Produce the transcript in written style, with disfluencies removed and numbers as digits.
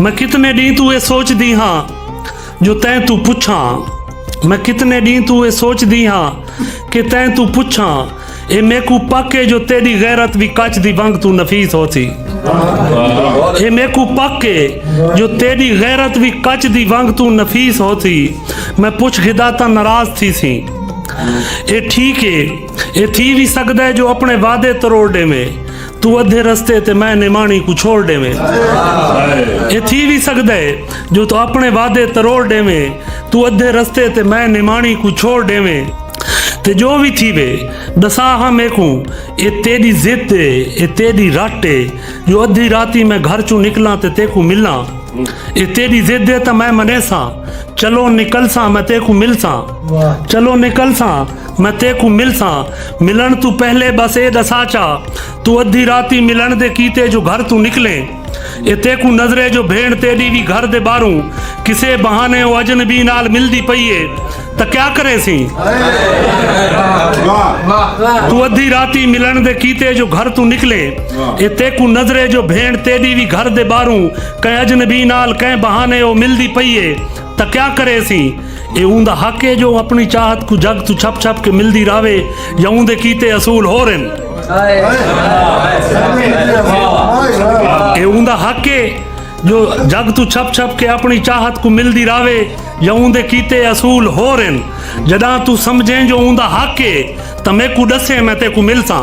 मैं कितने डी तू ये सोचदी हाँ जो तैं तू पुछा। मैं कितने डी तू ये सोचदी हाँ कि तैं तू पुछा। ए मेकू पक्के जो तेरी गैरत भी कच दी वंग तू नफीस होती। ए मेकू पक्के जो तेरी गैरत भी कच दी वंग तू नफीस होती। मैं पुछ गिदाता नाराज थी सी। ए ठीक है ए थी भी सकदा है जो अपने वादे तरोड़ दे में तू अधे रस्ते ते मैं निमाणी को छोड़ दे में। ये थी भी सकदा है जो तू अपने वादे तरोड़ दे में तू अधे रस्ते ते मैं निमाणी को छोड़ दे में। ते जो भी थी वे दसा हाँ मेकू ये तेरी जिद ये तेरी रट जो अधी राती मैं घर चू निकला ते तेकू मिलना। ये तेरी जिद है तो मैं मने सा चलो निकल सा मैं तेकू मिल सा। चलो निकल सा मैं तेकू मिल सा। मिलन तू पहले बस ए दसा चा तू अधी राती मिलन दे कीते जो घर तू निकले। ए तेकू नजरे जो भेड़ तेरी भी घर दे बारू किसे बहाने वो अजनबी नाल मिलदी पई है तो क्या करे सी। तू अधी राती मिलन दे कीते जो घर तू निकले। ए तेकू नजरे जो भेड़ तेरी भी घर दे बारू कहीं अजनबी नाल कहीं बहाने वो मिलदी पई है तो क्या करे सी। ए ऊंदा हक है जो अपनी चाहत को जग तू छप छप के मिलदी रावे या ऊंदे कीते असूल हो रन। ए ऊंदा हक है जो जग तू छप छप के अपनी चाहत को मिलदी रावे या ऊंदे कीते असूल हो रन। जदा तू समझे जो ऊंदा हक है तो मैं को दसे मैं ते को मिल सा।